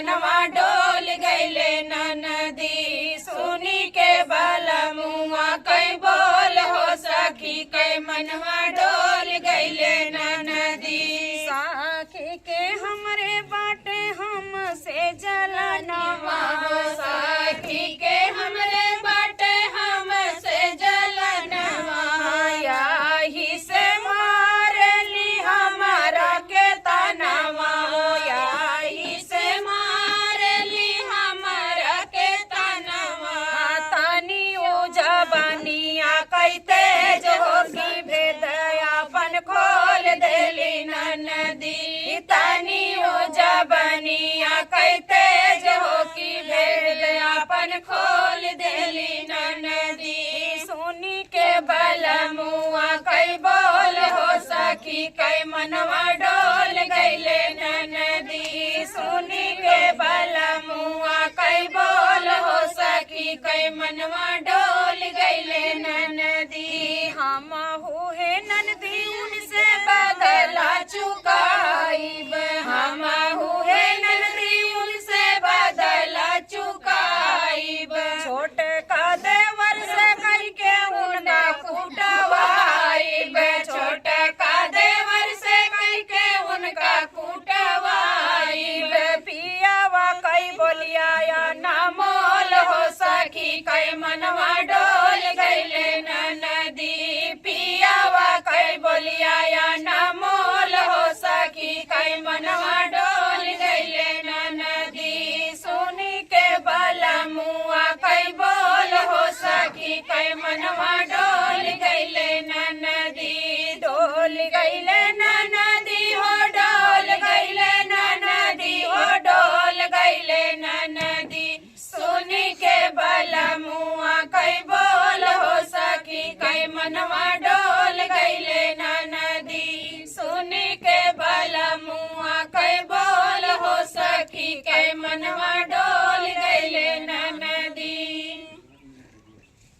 मनवा डोल गईले ननदी सुनी के बलमुआ कई बोल हो सखी कई मनवा डोल गईले ननदी साखी के हमरे बाटे हमसे जलनवा सखी के हमरे बाटे हमसे जलनवा याही से मारली हमारा के तनवा याही से मारली हमारा के तनवा तनी जबनिया कैते जो की भेद अपन खोल देली ननदी तनी जबनिया कैते जो की भेद अपन खोल देली ननदी सुनी के बलमुआ कई बोल हो सखी कई मनवा डोल गईले ननदी सुनी के बलमुआ कई बोल हो सखी कई मनवा